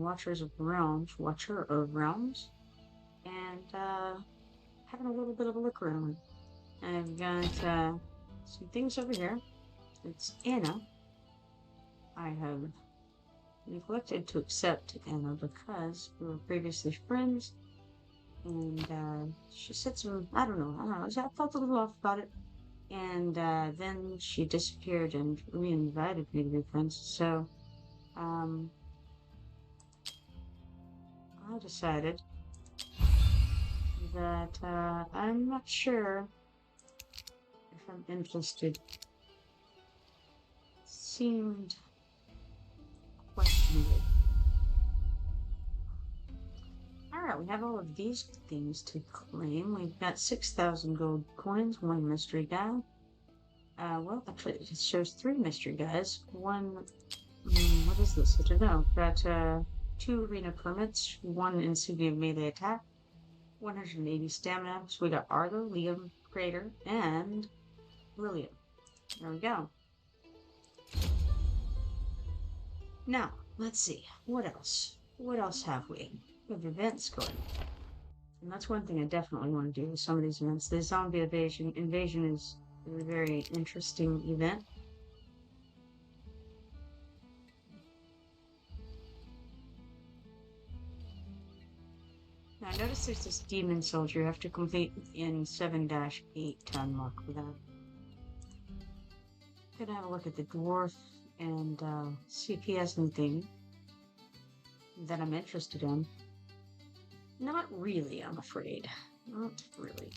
Watcher of Realms, and having a little bit of a look around. I've got some things over here. It's Anna. I have neglected to accept Anna because we were previously friends, and she said some, I felt a little off about it, and then she disappeared and re-invited me to be friends, so um, I decided that I'm not sure if I'm interested. Seemed questionable. Alright, we have all of these things to claim. We've got 6,000 gold coins, one mystery guy. Well, actually, it shows 3 mystery guys. One, what is this? I don't know. Got 2 arena permits, 1 insignia melee attack, 180 stamina. So we got Arlo, Liam, Crater, and William. There we go. Now, let's see. What else? What else have we? We have events going. And that's one thing I definitely want to do with some of these events. The zombie invasion is a very interesting event. Now, I noticed there's this demon soldier you have to complete in 7-8 to unlock for that. Gonna have a look at the dwarf and see if he has anything that I'm interested in. Not really, I'm afraid. Not really.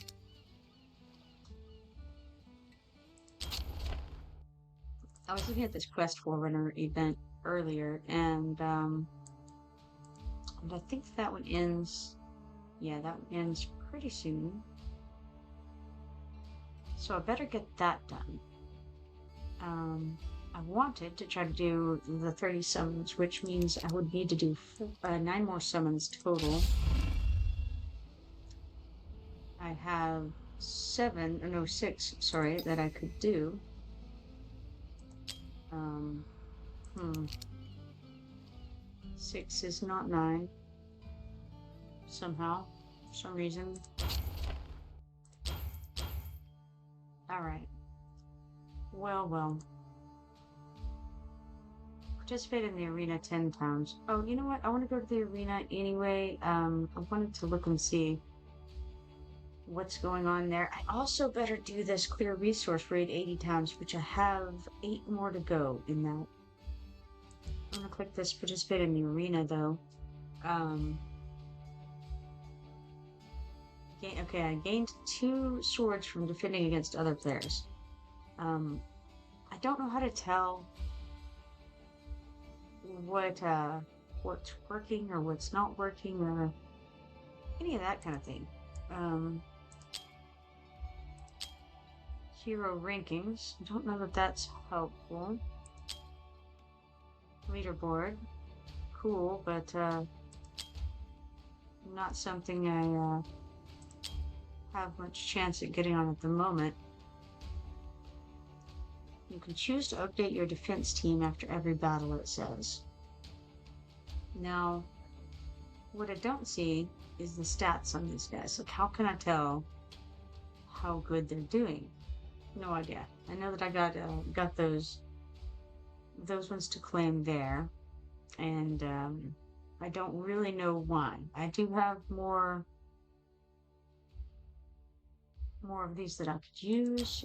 I was looking at this Quest Forerunner event earlier, and I think that one ends. Yeah, that one ends pretty soon. So I better get that done. I wanted to try to do the 30 summons, which means I would need to do 9 more summons total. I have 6, sorry, that I could do. 6 is not 9. Somehow, for some reason. Alright. Well. Participate in the arena 10 times. Oh, you know what? I want to go to the arena anyway. I wanted to look and see what's going on there. I also better do this clear resource raid 80 times, which I have 8 more to go in that. I'm gonna click this participate in the arena though. Okay, I gained 2 swords from defending against other players. I don't know how to tell what's working or what's not working or any of that kind of thing. Hero rankings. I don't know that that's helpful. Leaderboard. Cool, but not something I have much chance at getting on at the moment. You can choose to update your defense team after every battle, it says. Now, what I don't see is the stats on these guys. Like, how can I tell how good they're doing? No idea. I know that I got those ones to claim there, and I don't really know why. I do have more of these that I could use.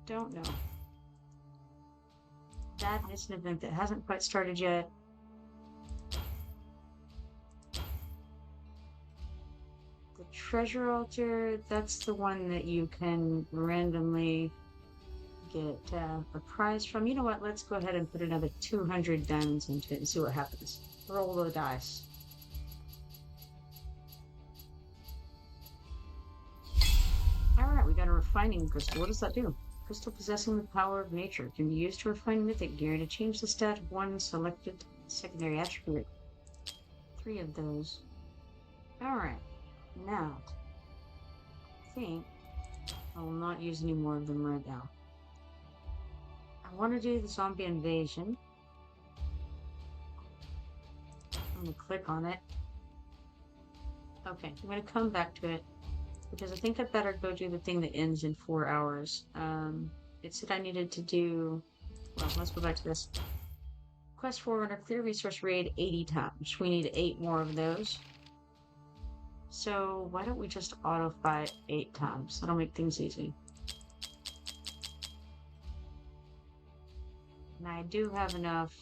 Don't know. That is an event that hasn't quite started yet. The treasure altar, that's the one that you can randomly get a prize from. You know what? Let's go ahead and put another 200 diamonds into it and see what happens. Roll the dice. Alright, we got a refining crystal. What does that do? Crystal possessing the power of nature can be used to refine mythic gear to change the stat of one selected secondary attribute. 3 of those. Alright, now, I think I will not use any more of them right now. I want to do the zombie invasion. I'm going to click on it. Okay, I'm going to come back to it because I think I'd better go do the thing that ends in 4 hours. It said I needed to do... Well, let's go back to this. Quest Forerunner clear resource raid 80 times. We need 8 more of those. So why don't we just auto fight 8 times? That'll make things easy. And I do have enough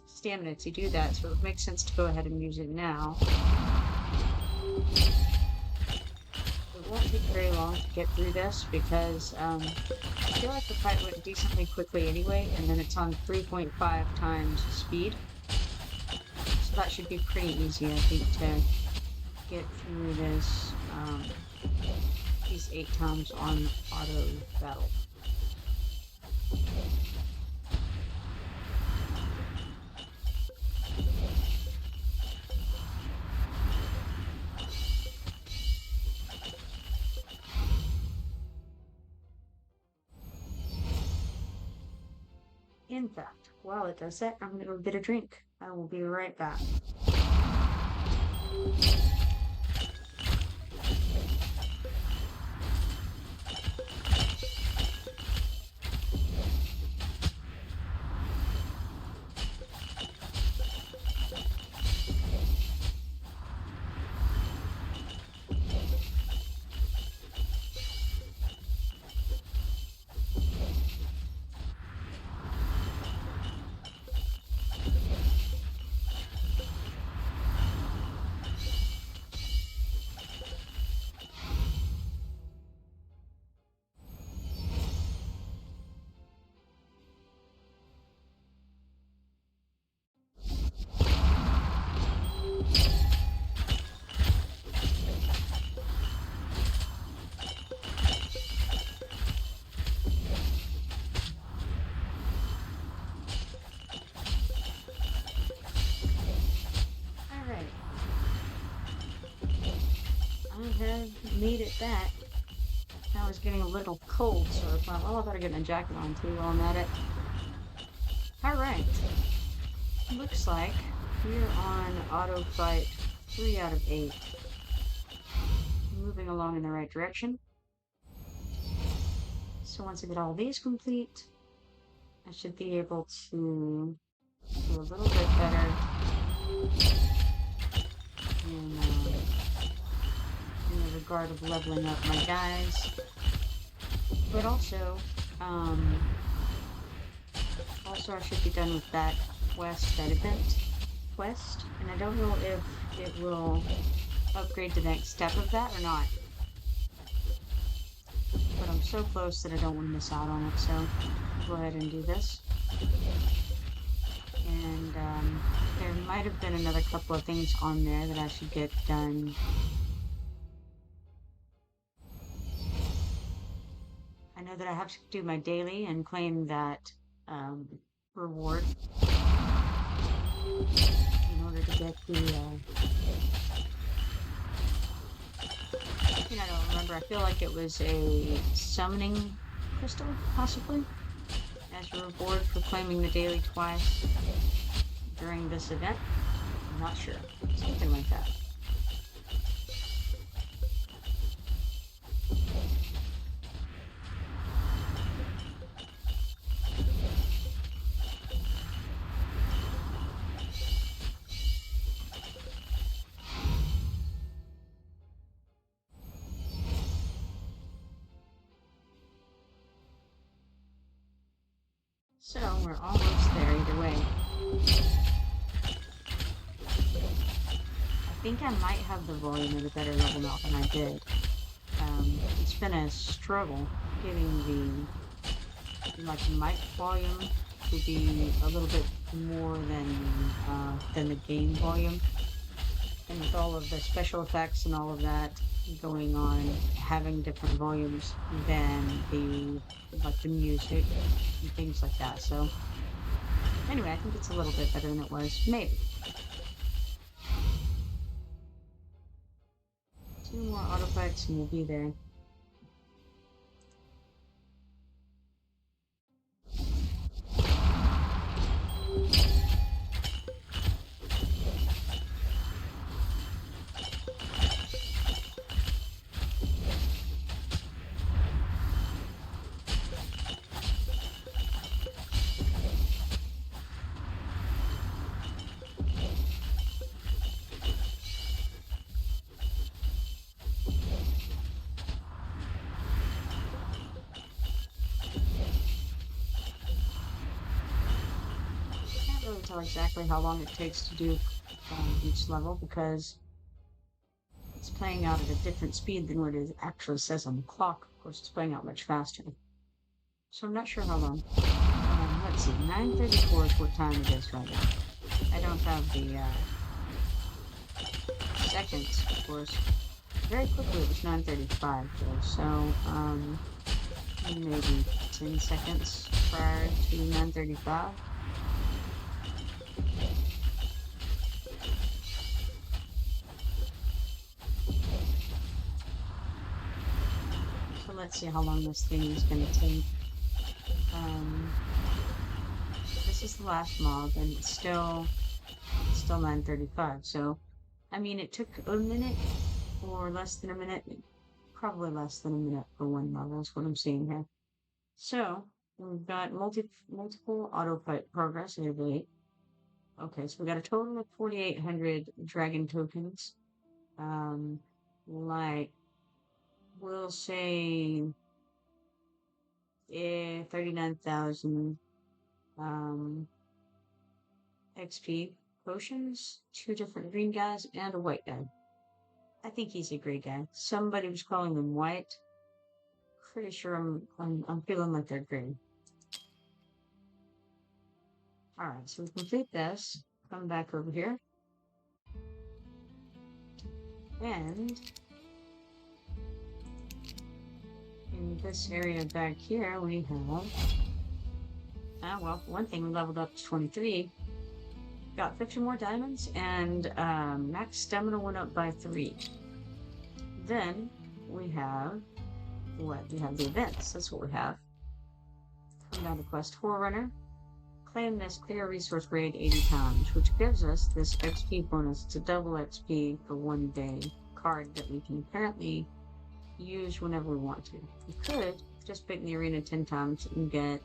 stamina to do that, so it makes sense to go ahead and use it now. It won't take very long to get through this because I feel like the fight went decently quickly anyway, and then it's on 3.5 times speed. So that should be pretty easy, I think, to get through this, these 8 times on auto battle. In fact, while it does that, I'm gonna go get a drink. I will be right back. I have made it back. Now it's getting a little cold, so I thought, well, I better get my jacket on too while I'm at it. Alright. Looks like we're on auto fight 3 out of 8. Moving along in the right direction. So once I get all these complete, I should be able to do a little bit better in the regard of leveling up my guys, but also I should be done with that event quest, and I don't know if it will upgrade to the next step of that or not, but I'm so close that I don't want to miss out on it, so I'll go ahead and do this. And there might have been another couple of things on there that I should get done. I know that I have to do my daily and claim that reward in order to get the, I don't remember, I feel like it was a summoning crystal, possibly, as a reward for claiming the daily twice during this event. I'm not sure, something like that. So, we're almost there either way. I think I might have the volume at a better level now than I did. It's been a struggle getting the mic volume to be a little bit more than the game volume. And with all of the special effects and all of that going on, having different volumes than the music and things like that. So anyway, I think it's a little bit better than it was, maybe. 2 more auto fights and we'll be there. really tell exactly how long it takes to do each level because it's playing out at a different speed than what it actually says on the clock. Of course, it's playing out much faster. So I'm not sure how long. Let's see, 9:34 is what time it is right now. I don't have the seconds, of course. Very quickly it was 9:35 though, so maybe 10 seconds prior to 9:35. So let's see how long this thing is going to take. This is the last mob, and it's still 9:35. So, I mean, it took a minute or less than a minute, probably less than a minute for one level. Is what I'm seeing here. So we've got multiple auto fight progress every. Okay, so we got a total of 4,800 dragon tokens. Like we'll say 39,000 XP potions, 2 different green guys, and a white guy. I think he's a grey guy. Somebody was calling them white. Pretty sure I'm feeling like they're green. Alright, so we complete this. Come back over here. And in this area back here, we have, well, one thing we leveled up to 23. Got 50 more diamonds, and max stamina went up by 3. Then we have what? We have the events. That's what we have. Come down to Quest Forerunner. Claim this clear resource grade 80 times, which gives us this XP bonus. It's a double XP for 1 day card that we can apparently use whenever we want to. We could just pick the arena 10 times and get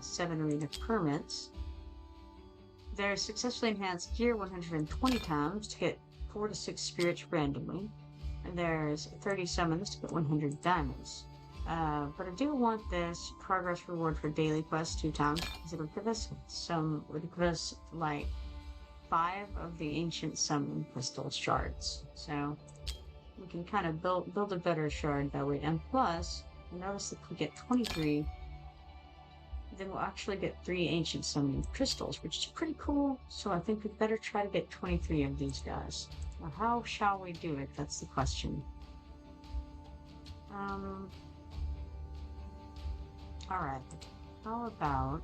7 arena permits. There's successfully enhanced gear 120 times to get 4 to 6 spirits randomly. And there's 30 summons to get 100 diamonds. But I do want this progress reward for daily quests 2 times because it'll give us like 5 of the ancient summon crystal shards. So we can kind of build a better shard that way. And plus, notice if we get 23, then we'll actually get 3 ancient summoning crystals, which is pretty cool. So I think we'd better try to get 23 of these guys. Now, how shall we do it? That's the question. Alright. How about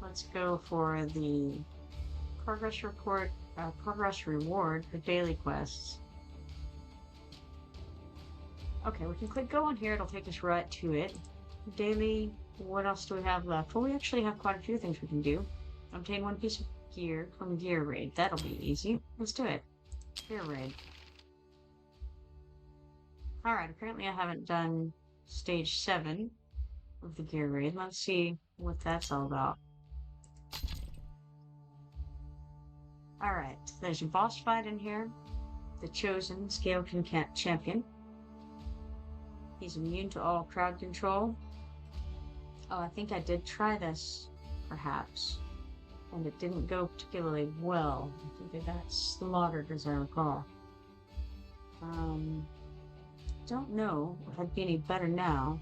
let's go for the progress reward for daily quests. Okay, we can click go on here. It'll take us right to it. Daily, what else do we have left? Well, we actually have quite a few things we can do. Obtain 1 piece of gear from Gear Raid. That'll be easy. Let's do it. Gear Raid. Alright, apparently I haven't done stage 7 of the Gear Raid. Let's see what that's all about. Alright, there's a boss fight in here. The Chosen Scaleton Champion. He's immune to all crowd control. Oh, I think I did try this, perhaps. And it didn't go particularly well. I think I got slaughtered, as I recall. Don't know if I'd be any better now.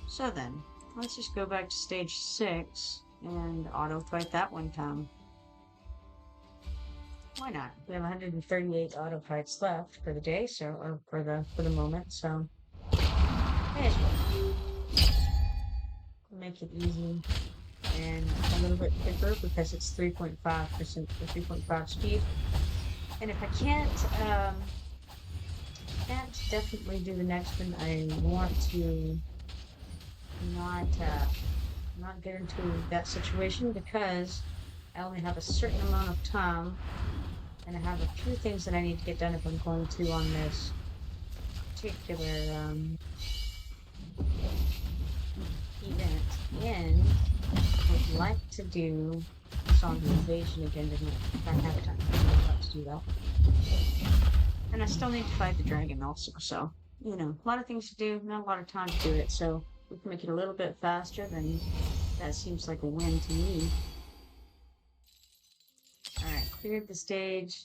So then, let's just go back to stage 6 and auto-fight that one time. Why not? We have 138 auto-fights left for the day, so, or for the moment, so... Hey, make it easy and a little bit quicker because it's 3.5% or 3.5 speed. And if I can't definitely do the next one, I want to not get into that situation because I only have a certain amount of time and I have a few things that I need to get done if I'm going to on this particular event. And I'd like to do Song of Invasion again tonight if I have time. I'd like to do that. And I still need to fight the dragon also, so, you know, a lot of things to do, not a lot of time to do it, so we can make it a little bit faster than That seems like a win to me. Alright, cleared the stage.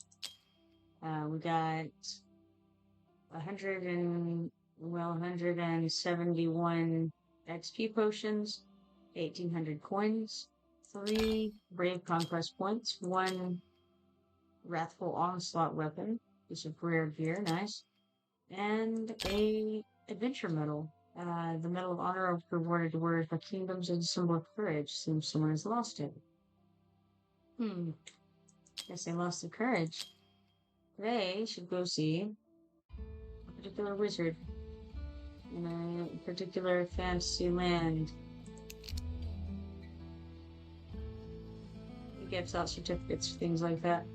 We got 171 XP potions, 1,800 coins, 3 Brave Conquest points, 1 Wrathful Onslaught weapon, piece of rare gear, nice, and a adventure medal. The Medal of Honor rewarded to wear the kingdoms as a symbol of courage. Seems someone has lost it. Guess they lost the courage. They should go see a particular wizard in a particular fantasy land. He gives out certificates, things like that.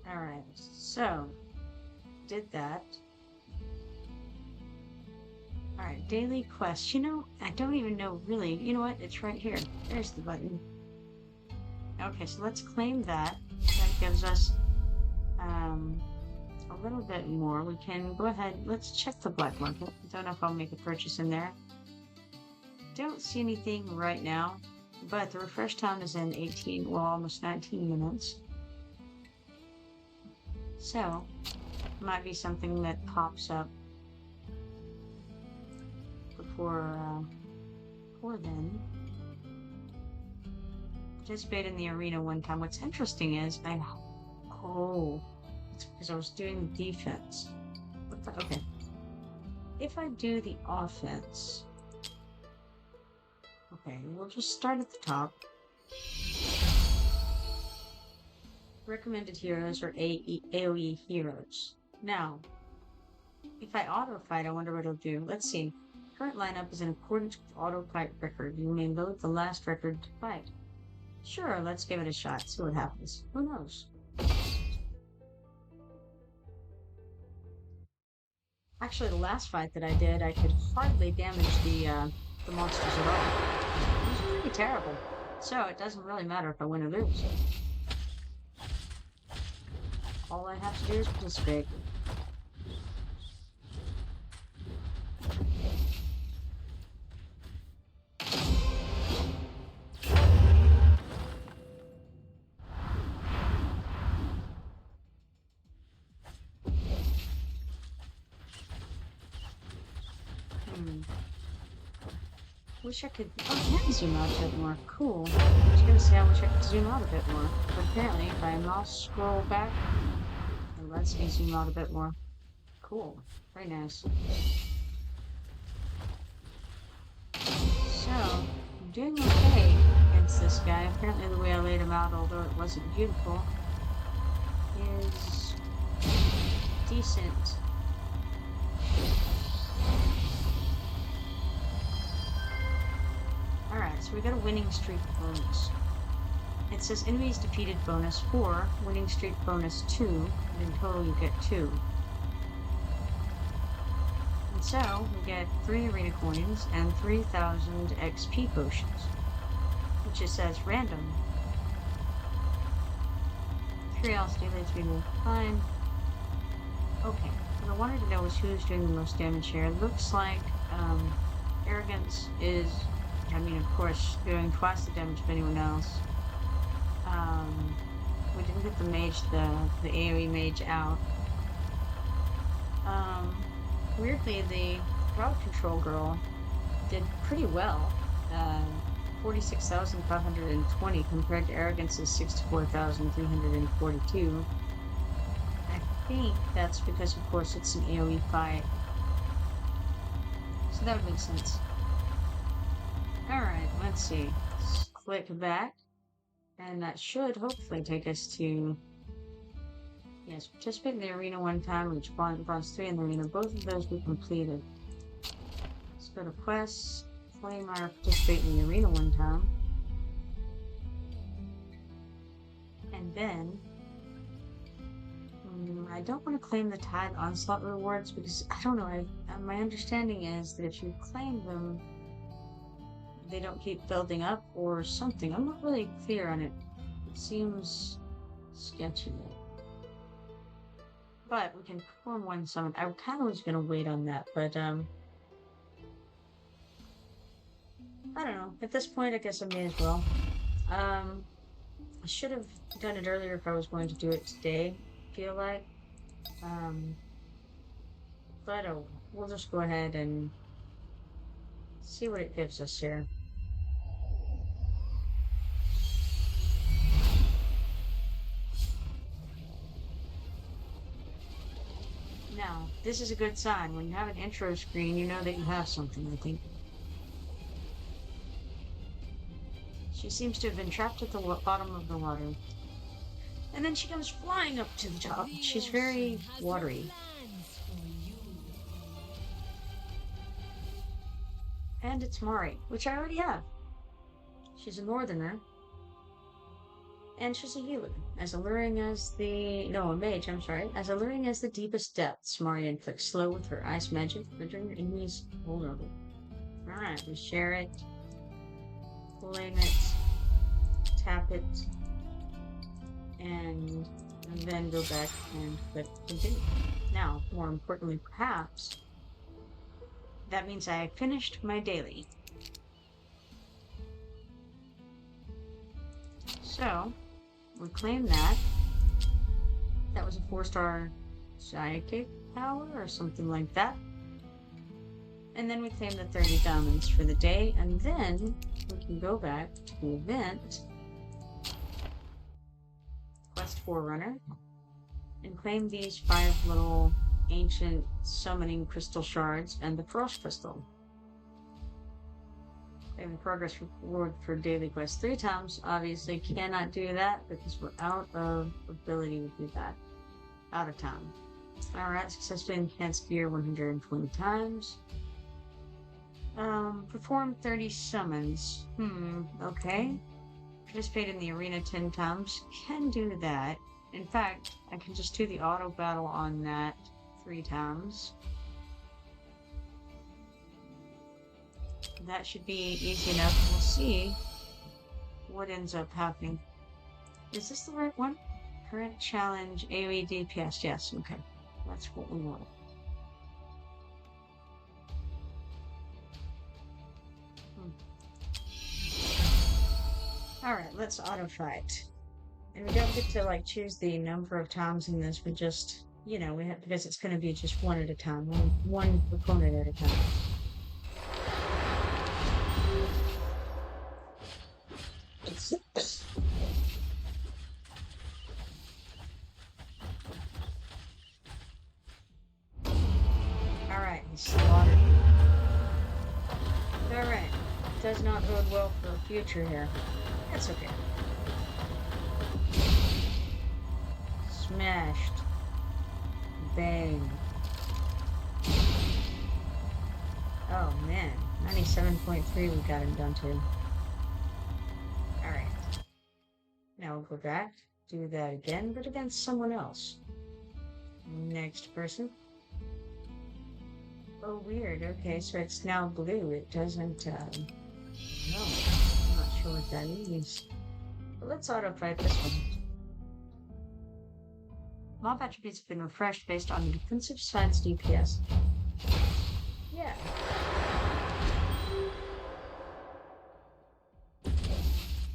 Alright, so did that. Alright, daily quest. You know, I don't even know really. You know what? It's right here. There's the button. Okay, so let's claim that. That gives us a little bit more. We can go ahead. Let's check the black market. I don't know if I'll make a purchase in there. Don't see anything right now, but the refresh time is in 18, well, almost 19 minutes. So, might be something that pops up before then. Participate in the arena one time. What's interesting is it's because I was doing defense. Okay. If I do the offense, okay, we'll just start at the top. Recommended heroes are AoE heroes. Now, if I auto fight, I wonder what it'll do. Let's see. Current lineup is in accordance with auto fight record. You may load the last record to fight. Sure, let's give it a shot. See what happens. Who knows? Actually, the last fight that I did, I could hardly damage the monsters at all. It was pretty terrible. So it doesn't really matter if I win or lose. All I have to do is participate. Wish I could. Oh, I can zoom out a bit more. Cool. I was gonna say I wish I could zoom out a bit more. But apparently, if I mouse scroll back, it lets me zoom out a bit more. Cool. Very nice. So, I'm doing okay against this guy. Apparently, the way I laid him out, although it wasn't beautiful, is decent. Alright, so we got a winning streak bonus. It says enemies defeated bonus 4, winning streak bonus 2, and in total you get 2. And so, we get 3 arena coins and 3,000 XP potions. Which it says random. Curiosity leads me to find. Okay, what I wanted to know is who's doing the most damage here. It looks like, Arrogance is, I mean, of course, doing twice the damage of anyone else. We didn't get the mage, the AoE mage out. Weirdly, the crowd control girl did pretty well. 46,520 compared to Arrogance's 64,342. I think that's because, of course, it's an AoE fight. So that would make sense. Alright, let's see. Let's click back. And that should hopefully take us to... Yes, participate in the arena one time, reach bronze 3 in the arena. Both of those we completed. Let's go to quests. Claim our participate in the arena one time. And then... I don't want to claim the Tide Onslaught rewards because, I don't know, my understanding is that if you claim them, they don't keep building up or something. I'm not really clear on it. It seems sketchy. But we can perform one summon. I kind of was going to wait on that, but I don't know. At this point, I guess I may as well. I should have done it earlier if I was going to do it today, I feel like. Um, but we'll just go ahead and see what it gives us here. Now, this is a good sign. When you have an intro screen, you know that you have something, I think. She seems to have been trapped at the bottom of the water. And then she comes flying up to the top. She's very watery. And it's Maari, which I already have. She's a northerner. And she's a healer. As alluring as the... No, a mage, I'm sorry. As alluring as the deepest depths, Maari inflicts slow with her ice magic, rendering your enemies vulnerable. Alright, we share it. Claim it. Tap it. And then go back and click continue. Now, more importantly perhaps, that means I finished my daily. So, we claim that. That was a 4-star psychic power or something like that. And then we claim the 30 diamonds for the day, and then we can go back to the event, Quest Forerunner, and claim these 5 little ancient summoning crystal shards and the frost crystal. Claim the progress reward for daily quest 3 times. Obviously cannot do that because we're out of ability to do that. Out of time. Alright, successfully enhanced gear 120 times. Perform 30 summons. Okay. Participate in the arena 10 times. Can do that. In fact, I can just do the auto battle on that 3 times. That should be easy enough. We'll see what ends up happening. Is this the right one? Current challenge, AoE DPS. Yes, okay. That's what we want. Alright, let's auto fight. And we don't get to like choose the number of times in this, but just, you know, we have, because it's going to be just one at a time, one opponent at a time. Alright, he's slaughtered. Alright, does not bode well for the future here. That's okay. Smashed. Bang. Oh man, 97.3 we got him done to. Alright. Now we'll go back, do that again, but against someone else. Next person. Oh, weird. Okay, so it's now blue. It doesn't, no. I'm not sure what that means. But let's auto-fight this one. Mob attributes have been refreshed based on the defensive side's DPS. Yeah.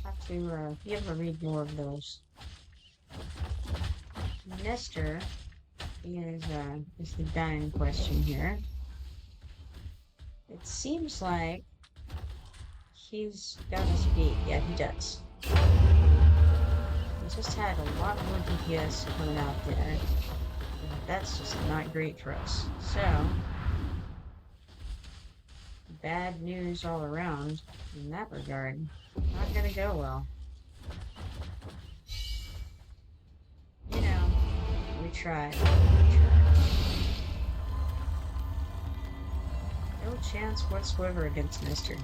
Have to, be able to read more of those. Nestor is the guy in question here. It seems like he's gonna speak. Yeah, he does. He just had a lot more DPS coming out there. That's just not great for us. So, bad news all around in that regard. Not gonna go well. You know, we tried. No chance whatsoever against Mr.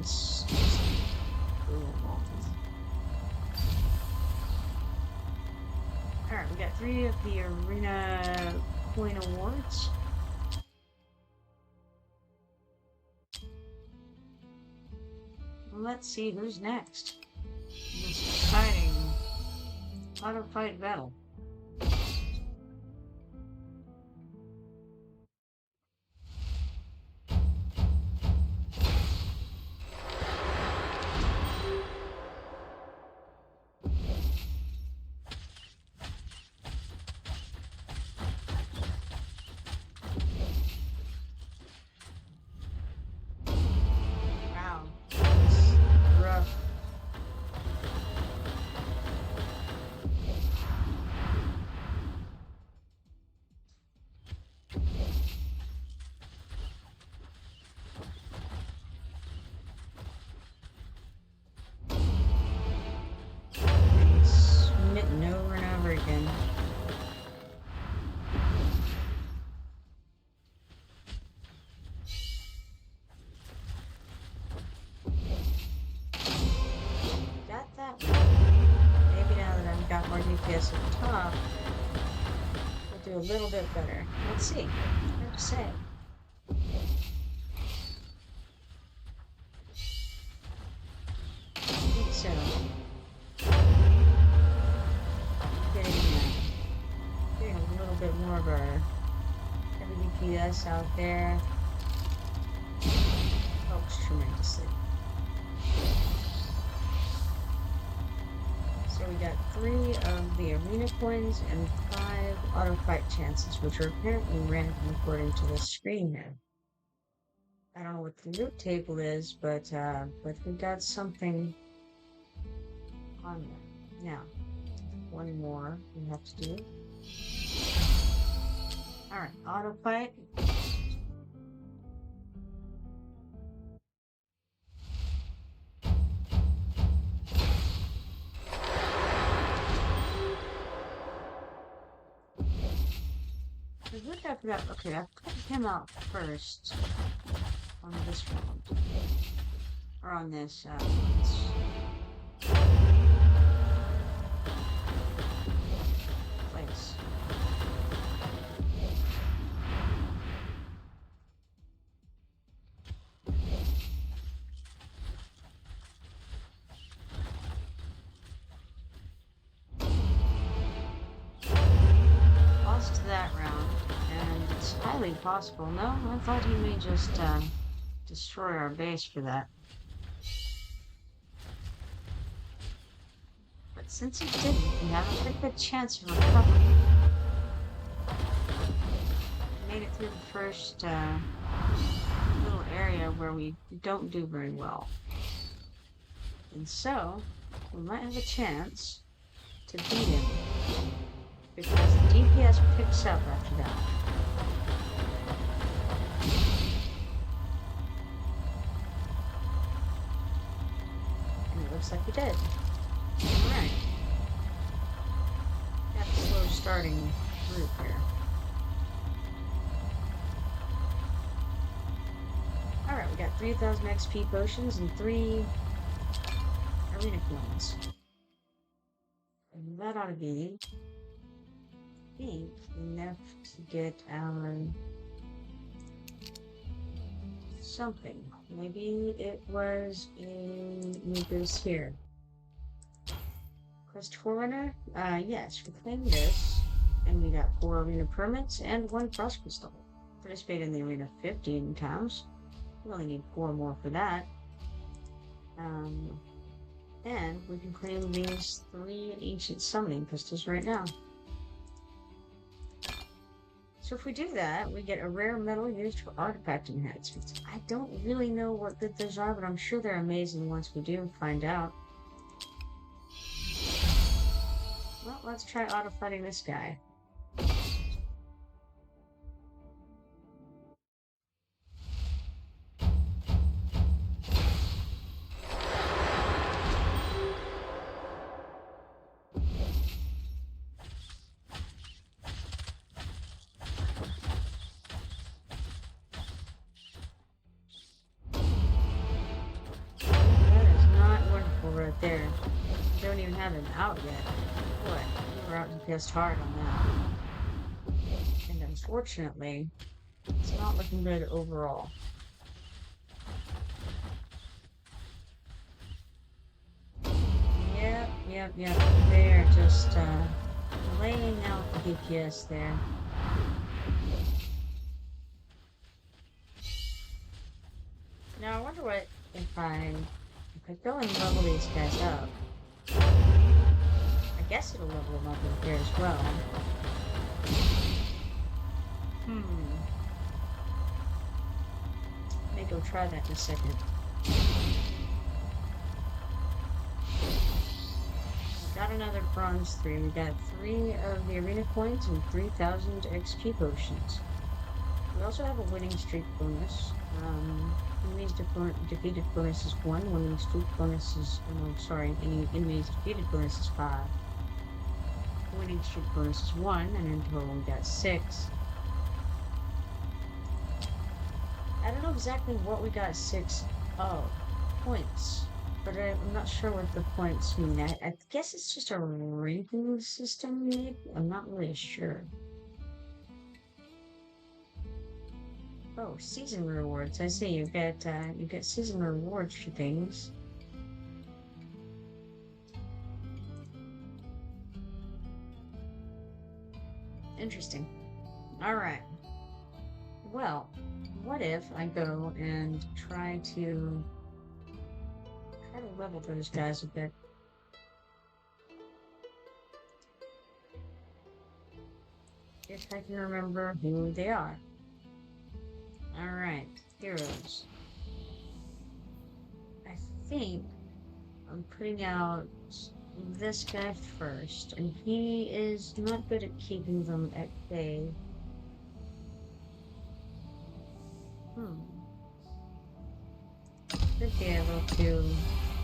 Alright, we got 3 of the arena coin awards. Let's see who's next in this exciting auto fight battle. DPS at the top, we'll do a little bit better. Let's see. Hard to say. I think so. Getting a little bit more of our heavy DPS out there helps tremendously. So we got 3 of the arena coins and 5 auto fight chances, which are apparently random according to this screen here. I don't know what the loot table is, but we got something on there. Now, one more we have to do. Alright, auto fight. I forgot. Okay, I put him out first on this round. Or on this, place. Lost that round, and it's highly possible. No, I thought he may just destroy our base for that. But since he didn't, we have a pretty good chance of recovery. We made it through the first little area where we don't do very well. And so, we might have a chance to beat him. Because the DPS picks up after that. And it looks like we did. Alright. Got a slow starting group here. Alright, we got 3,000 XP potions and 3 arena coins. And that ought to be, I think, enough to get our something. Maybe it was in new boost here. Quest Forerunner? Yes, we claimed this, and we got 4 arena permits and 1 frost crystal. Participated in the arena 15 times. We only need 4 more for that. And we can claim these 3 ancient summoning crystals right now. So if we do that, we get a rare metal used for artifact enhancements. I don't really know what good those are, but I'm sure they're amazing once we do find out. Well, let's try auto-fighting this guy. There. Don't even have him out yet. Boy, we were out DPS hard on that. And unfortunately, it's not looking good overall. Yep. They're just laying out the DPS there. Now I wonder what if I go and level these guys up. I guess it'll level them up in here as well. May go try that in a second. Got another bronze 3. We got 3 of the arena coins and 3,000 XP potions. We also have a winning streak bonus. Enemies defeated bonus is 1, winning streak bonus is, enemies defeated bonus is 5. Winning streak bonus is 1, and in total we got 6. I don't know exactly what we got 6 of. Points. But I'm not sure what the points mean. I guess it's just a ranking system, maybe? I'm not really sure. Oh, season rewards. I see. You get season rewards for things. Interesting. All right. Well, what if I go and try to level those guys a bit? If I can remember who they are. All right, heroes. I think I'm putting out this guy first, and he is not good at keeping them at bay. Hmm. Should be able to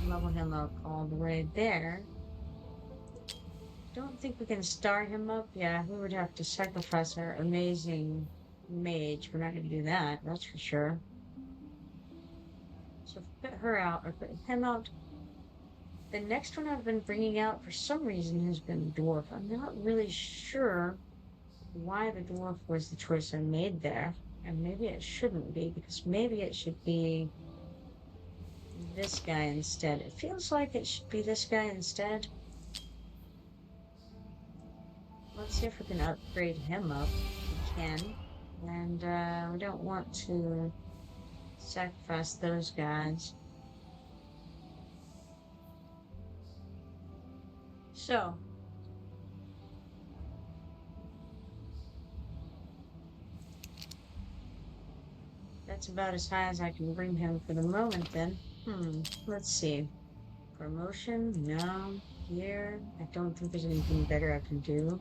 level him up all the way there. Don't think we can star him up. Yeah, we would have to sacrifice our amazing mage. We're not going to do that, that's for sure. So put her out, or put him out. The next one I've been bringing out for some reason has been dwarf. I'm not really sure why the dwarf was the choice I made there. And maybe it shouldn't be, because maybe it should be this guy instead. It feels like it should be this guy instead. Let's see if we can upgrade him up. We can. And we don't want to sacrifice those guys. So, that's about as high as I can bring him for the moment then. Let's see. Promotion? No. Gear? I don't think there's anything better I can do.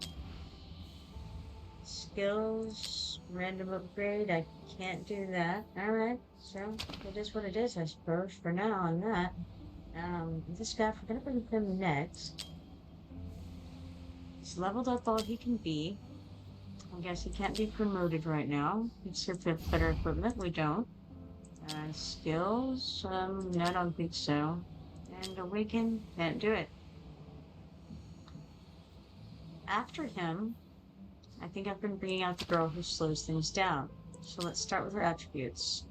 Skills? Random upgrade? I can't do that. Alright, so it is what it is, I suppose, for now on that. This guy, we're gonna bring him next. He's leveled up all he can be. I guess he can't be promoted right now. Let's see if we have better equipment. We don't. Skills? No, I don't think so. And awaken? Can't do it. After him, I think I've been bringing out the girl who slows things down. So let's start with her attributes.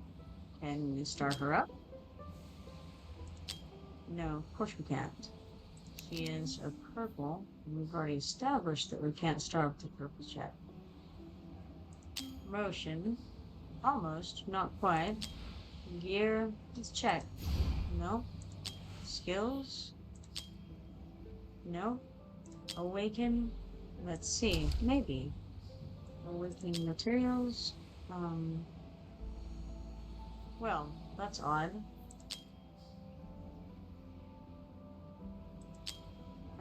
Can we start her up? No, of course we can't. She is a purple, and we've already established that we can't start with the purple yet. Motion, almost, not quite. Gear, let's check. No. Skills? No. Awaken, let's see, maybe. Awakening materials, well, that's odd.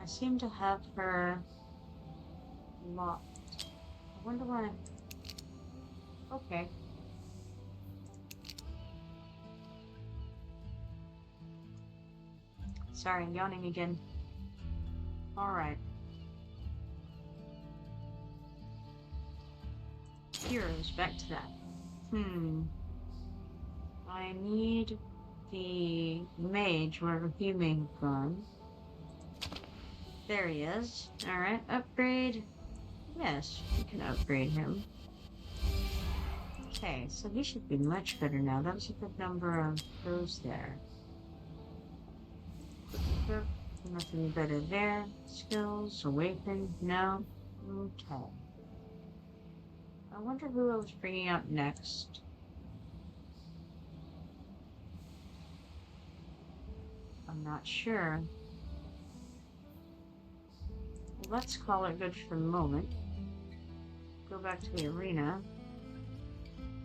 I seem to have her locked. I wonder why. Okay. Sorry, I'm yawning again. Alright. Heroes, back to that. I need the mage, wherever he may have gone. There he is. Alright, upgrade. Yes, we can upgrade him. Okay, so he should be much better now. That was a good number of those there. Nothing better there. Skills, awaken, no. Okay. I wonder who I was bringing out next. I'm not sure. Let's call it good for the moment. Go back to the arena.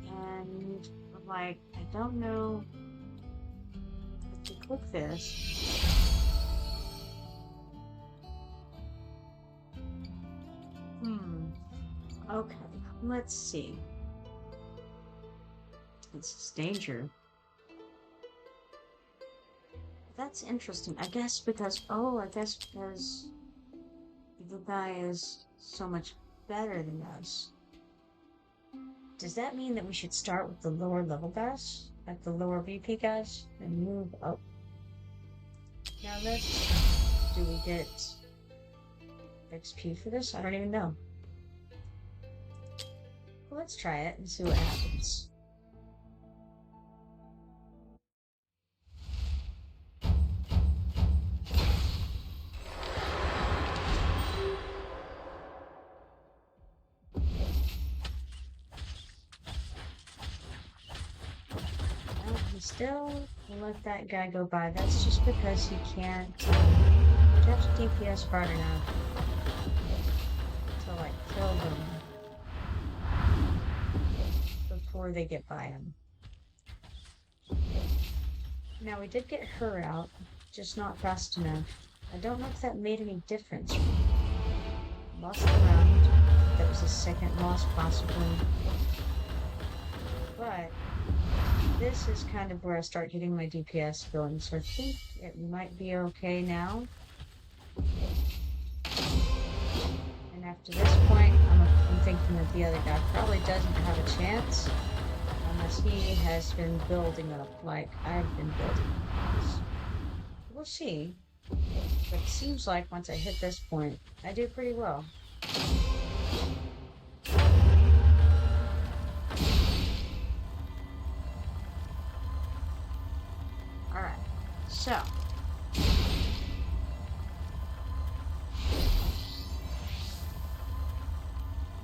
And, like, I don't know if you click this. Okay, let's see. It's danger. That's interesting. I guess because the guy is so much better than us. Does that mean that we should start with the lower level guys? Like the lower VP guys? And move up? Now do we get XP for this? I don't even know. Well, let's try it and see what happens. Still let that guy go by. That's just because he can't touch DPS hard enough to like kill them before they get by him. Now we did get her out, just not fast enough. I don't know if that made any difference. Lost the round. That was a second loss possibly. But this is kind of where I start getting my DPS going, so I think it might be okay now. And after this point, I'm thinking that the other guy probably doesn't have a chance unless he has been building up like I've been building up. We'll see. But it seems like once I hit this point, I do pretty well. Alright, so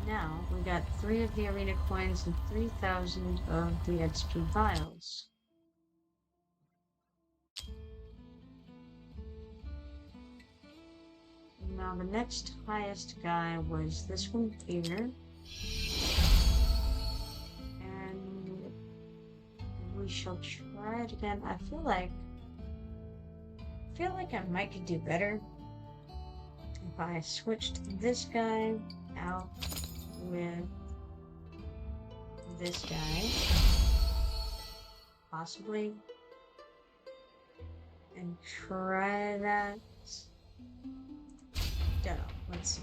now we got 3 of the arena coins and 3,000 of the XP vials. Now the next highest guy was this one here. And we shall try it again. I feel like I might could do better if I switched this guy out with this guy, possibly, and try that. Don't know. Let's see.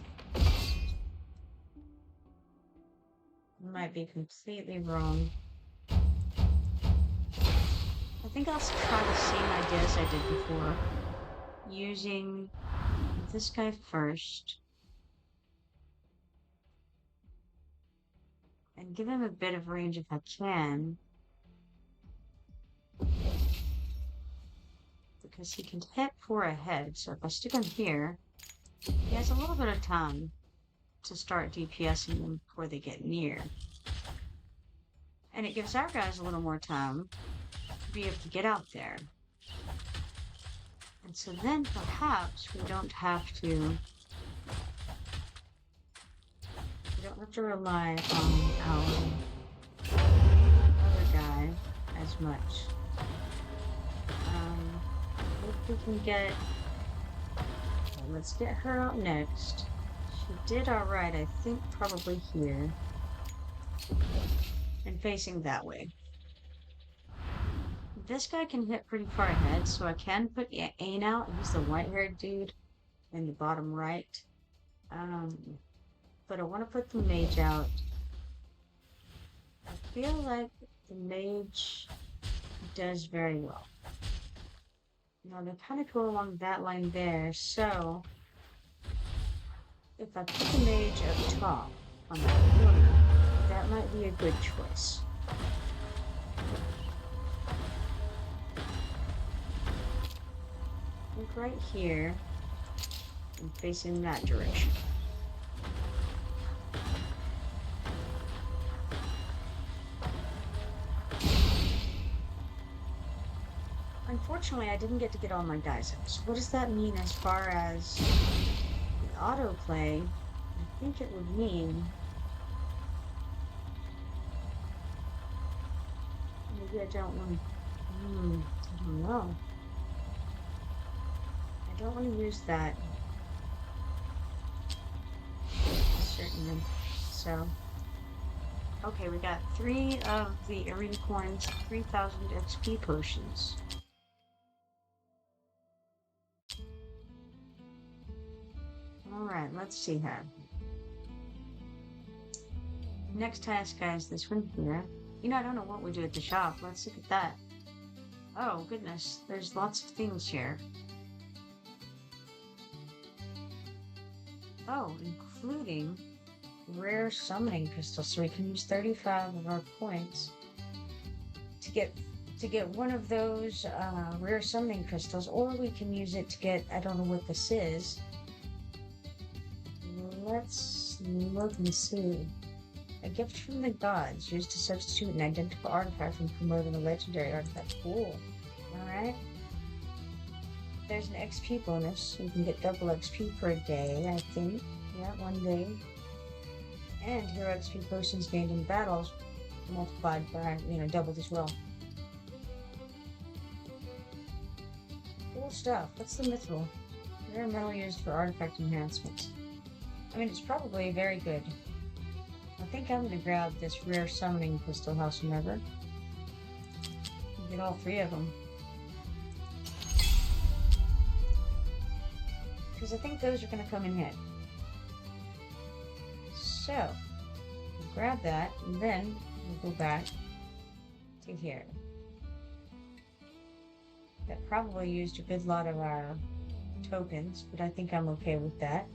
Might be completely wrong. I think I'll try the same idea as I did before, using this guy first and give him a bit of range if I can, because he can hit 4 ahead. So if I stick him here, he has a little bit of time to start DPSing them before they get near, and it gives our guys a little more time to be able to get out there. And so then perhaps we don't have to rely on our other guy as much. If we can get, let's get her out next. She did alright, I think, probably here. And facing that way. This guy can hit pretty far ahead, so I can put Ain out. He's the white-haired dude in the bottom right. But I want to put the mage out. I feel like the mage does very well. Now they kind of go along that line there, so if I put the mage up top on that corner, that might be a good choice. Look right here and facing that direction. Unfortunately, I didn't get to get all my guys up. So what does that mean as far as the autoplay? I think it would mean maybe I don't want to. I don't know. I don't want to use that. Certainly. So, okay, we got 3 of the arena coins, 3,000 XP potions. Alright, let's see here. Next task, guys, this one here. You know, I don't know what we do at the shop. Let's look at that. Oh, goodness. There's lots of things here. Oh, including rare summoning crystals, so we can use 35 of our points to get one of those rare summoning crystals, or we can use it to get, I don't know what this is. Let's look and see. A gift from the gods used to substitute an identical artifact from promoting a legendary artifact. Cool. Alright. There's an XP bonus. You can get double XP per day, I think. Yeah, 1 day. And hero XP potions gained in battles multiplied by, doubled as well. Cool stuff. What's the mithril? Rare metal used for artifact enhancements. I mean, it's probably very good. I think I'm gonna grab this rare summoning crystal house never. Get all 3 of them. Because I think those are gonna come in handy. So, we'll grab that, and then we'll go back to here. That probably used a good lot of our tokens, but I think I'm okay with that.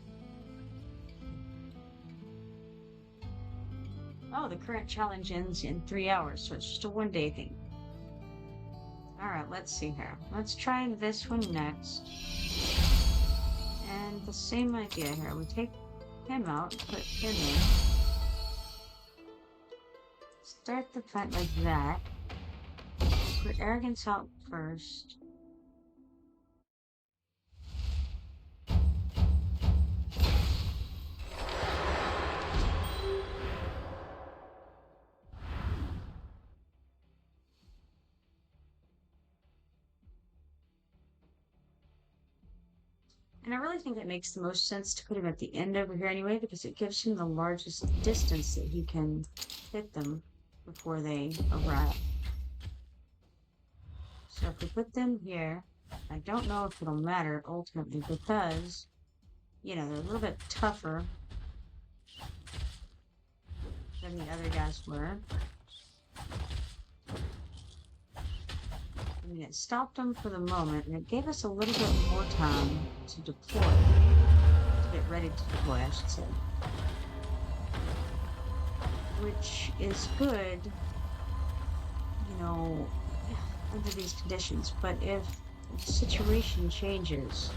Oh, the current challenge ends in 3 hours, so it's just a 1-day thing. Alright, let's see here. Let's try this one next. And the same idea here. We take him out, put him in. Start the fight like that. Put arrogance out first. And I really think it makes the most sense to put him at the end over here anyway, because it gives him the largest distance that he can hit them before they arrive. So if we put them here, I don't know if it'll matter ultimately because, they're a little bit tougher than the other guys were. I mean, it stopped them for the moment, and it gave us a little bit more time to deploy. To get ready to deploy, I should say. Which is good, under these conditions. But if the situation changes,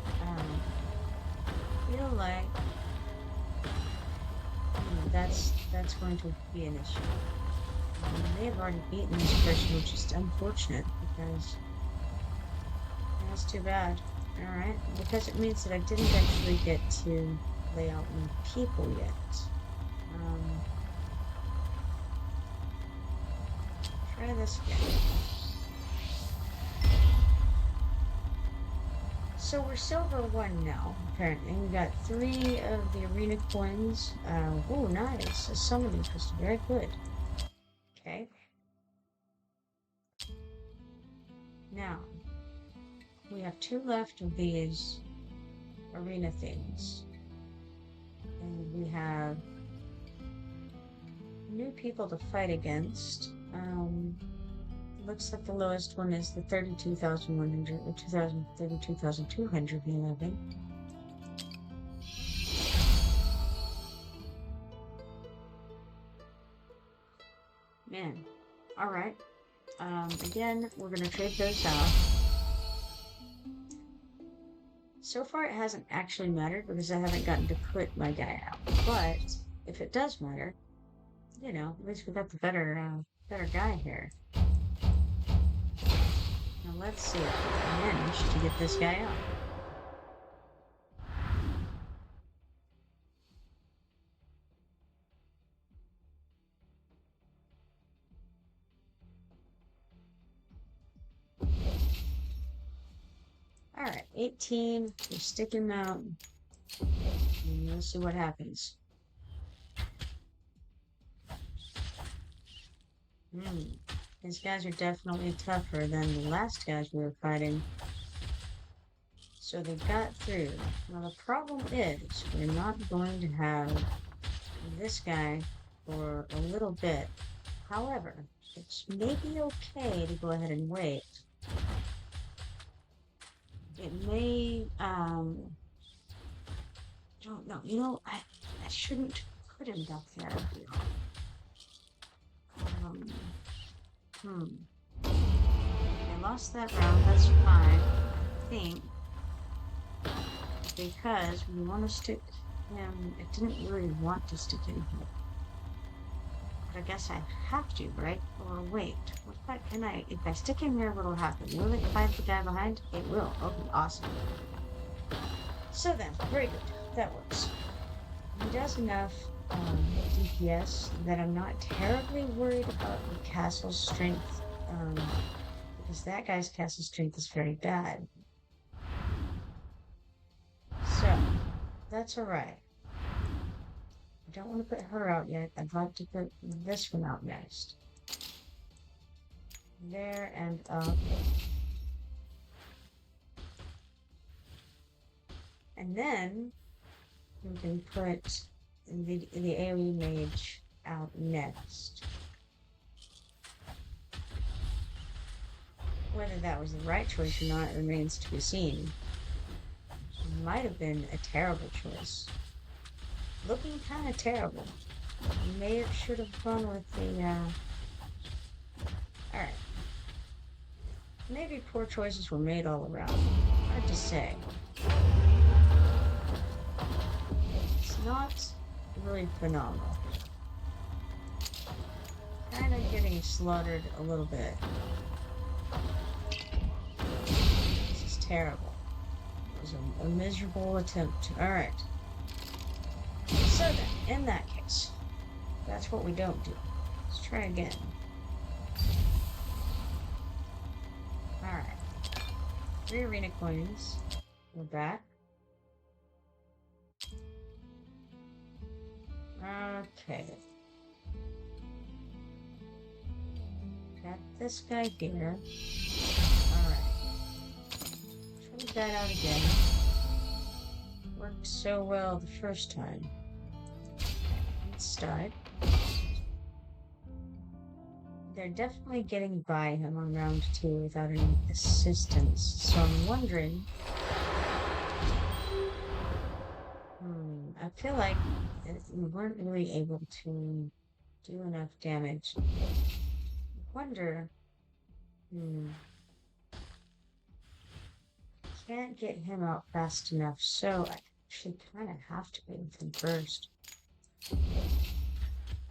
I feel like, that's going to be an issue. They have already beaten this person, which is unfortunate because that's too bad. Alright, because it means that I didn't actually get to lay out my people yet. Try this again. So we're silver 1 now, apparently. We got 3 of the arena coins. Oh, nice. A summoning crystal. Very good. Okay. Now, we have 2 left of these arena things. And we have new people to fight against. Looks like the lowest one is the 32,100 or 32,211. Man. Alright. Again, we're gonna trade those out. So far it hasn't actually mattered because I haven't gotten to put my guy out. But if it does matter, at least we got the better guy here. Now let's see if we manage to get this guy out. Alright, 18. We stick him out. And we'll see what happens. These guys are definitely tougher than the last guys we were fighting. So they got through. Now the problem is, we're not going to have this guy for a little bit. However, it's maybe okay to go ahead and wait. It may don't know. You know, I shouldn't put him back there. Um, hmm. I lost that round. That's fine. I think because we want to stick him. I didn't really want to stick him here. But I guess I have to, right? Or wait, what if I can I if I stick him here, what'll happen? Will it find the guy behind? It will. Okay, awesome. So then, very good. That works. He does enough DPS that I'm not terribly worried about the castle strength, because that guy's castle strength is very bad. So that's all right. I don't want to put her out yet. I'd like to put this one out next. There and up. And then we can put the AoE mage out next. Whether that was the right choice or not remains to be seen. It might have been a terrible choice. Looking kind of terrible. May have should have gone with the, alright. Maybe poor choices were made all around. Hard to say. It's not really phenomenal. Kind of getting slaughtered a little bit. This is terrible. It was a miserable attempt. Alright. So then, in that case, that's what we don't do. Let's try again. Alright. 3 arena coins. We're back. Okay. Got this guy here. Alright. Try that out again. Worked so well the first time. Let's start. They're definitely getting by him on round 2 without any assistance, so I'm wondering... I feel like we weren't really able to do enough damage. I wonder... Can't get him out fast enough, so I actually kind of have to go with him first.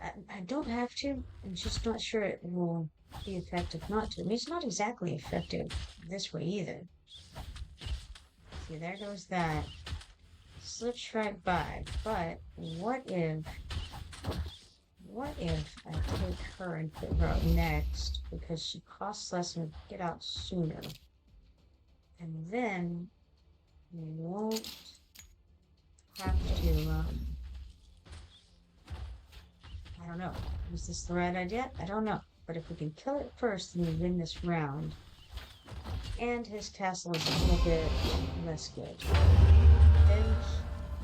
I don't have to. I'm just not sure it will be effective not to. I mean, it's not exactly effective this way either. See, there goes that. Slips right by. But what if I take her and put her out next because she costs less and get out sooner? And then we won't have to, I don't know. Is this the right idea? I don't know. But if we can kill it first, then we win this round. And his castle is a little bit less good. Then,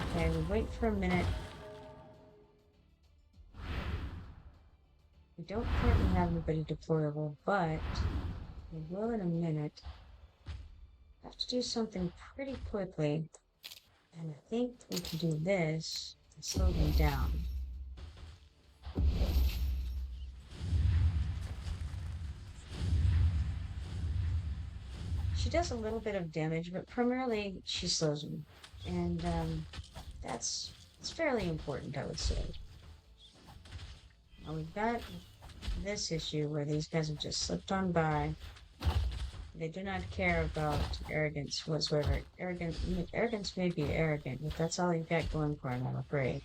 okay, we wait for a minute. We don't currently have anybody deployable, but we will in a minute. Have to do something pretty quickly. And I think we can do this and slow them down. She does a little bit of damage, but primarily she slows them. And it's fairly important, I would say. Now we've got this issue where these guys have just slipped on by. They do not care about arrogance whatsoever. Arrogance may be arrogant, but that's all you've got going for them, I'm afraid.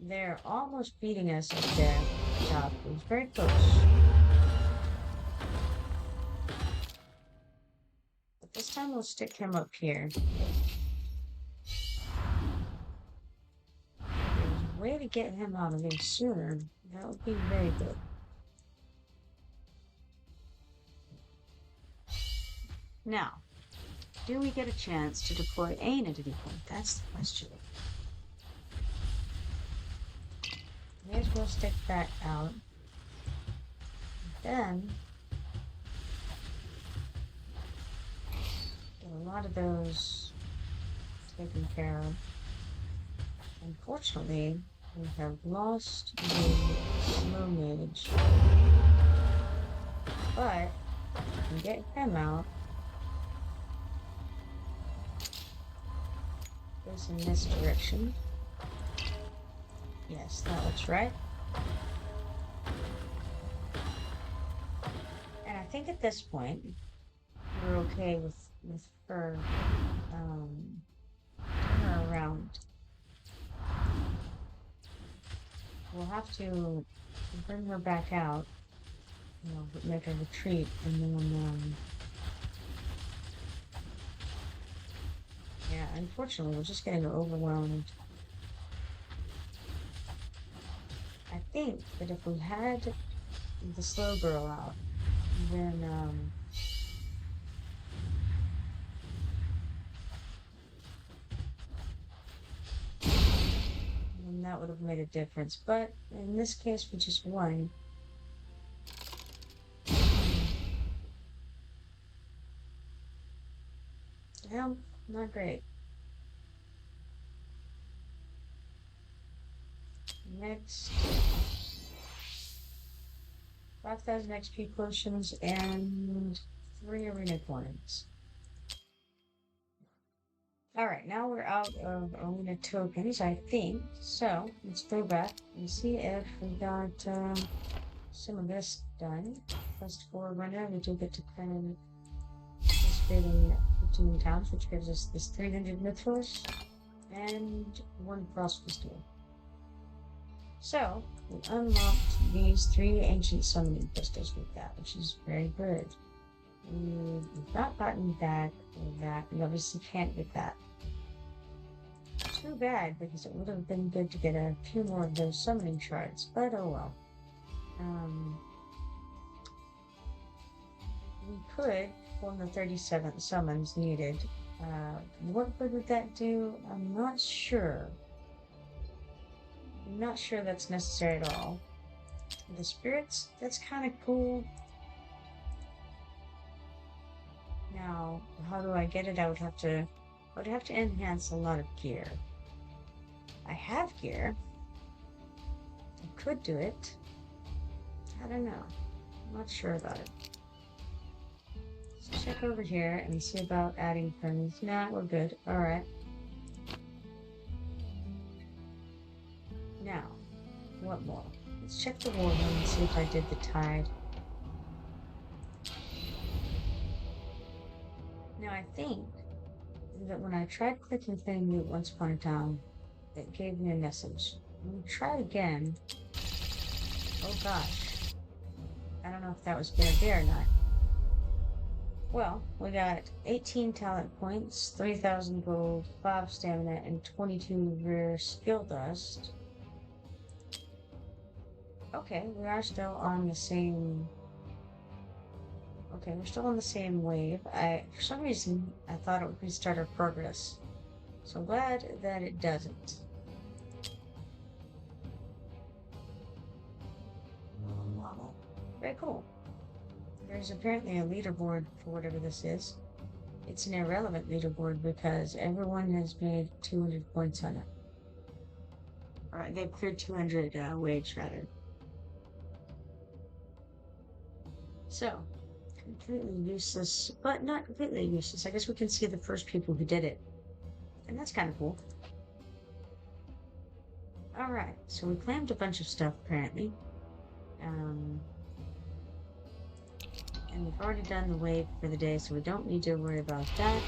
They're almost beating us up there at the top. It was very close. But this time we'll stick him up here. If there's a way to get him out of there sooner, that would be very good. Now, do we get a chance to deploy Ain at any point? That's the question. May as well stick that out. Then, get a lot of those taken care of. Unfortunately, we have lost the slow mage, but we can get him out. Goes in this direction. Yes, that looks right. And I think at this point, we're okay with her, turn her around. We'll have to bring her back out, you know, make a retreat, and then, yeah, unfortunately, we're just getting overwhelmed. I think that if we had the slow girl out, then, then that would have made a difference. But in this case, we just won. Well, not great. Next, 5,000 XP potions and 3 arena coins. Alright, now we're out of arena tokens, I think. So, let's go back and see if we got some of this done. Quest Forerunner, we do get to kind of participate in 15 towns, which gives us this 300 mythos and 1 cross festival. So, we unlocked these 3 ancient summoning crystals with that, which is very good. We've not gotten back that. We obviously can't get that. Too bad, because it would have been good to get a few more of those summoning shards, but oh well. We could form the 37th summons needed. What good would that do? I'm not sure. I'm not sure that's necessary at all. The spirits, that's kind of cool. Now, how do I get it? I would have to enhance a lot of gear. I have gear. I could do it. I don't know. I'm not sure about it. Let's check over here and see about adding things. Nah, we're good. Alright. Now, what more? Let's check the war room and see if I did the tide. Now, I think that when I tried clicking thing mute once upon a time, it gave me a message. I'm gonna try it again. Oh gosh. I don't know if that was a good idea or not. Well, we got 18 talent points, 3,000 gold, 5 stamina, and 22 rare skill dust. Okay, we are still on the same... Okay, we're still on the same wave. For some reason, I thought it would restart our progress. So I'm glad that it doesn't. Very cool. There's apparently a leaderboard for whatever this is. It's an irrelevant leaderboard because everyone has made 200 points on it. Alright, they've cleared 200 wage, rather. So, completely useless, but not completely useless. I guess we can see the first people who did it. And that's kind of cool. Alright, so we claimed a bunch of stuff, apparently. And we've already done the wave for the day, so we don't need to worry about that.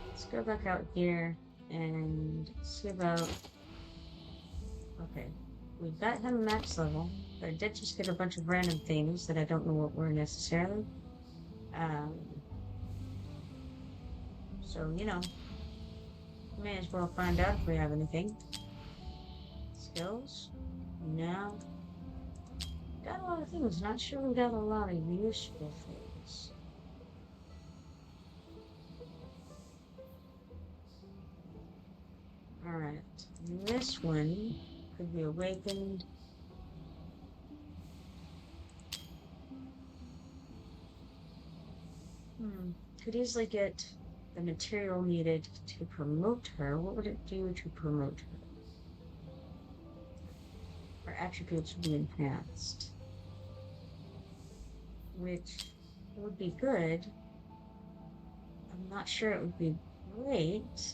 Let's go back out here and see about... Okay, we've got him max level, but I did just get a bunch of random things that I don't know what were necessarily. So, you know, may as well find out if we have anything. Skills? No. Got a lot of things, not sure we got a lot of useful things. Alright, this one could be awakened. Could easily get the material needed to promote her, what would it do to promote her? Her attributes would be enhanced, which would be good. I'm not sure it would be great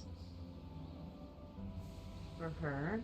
for her.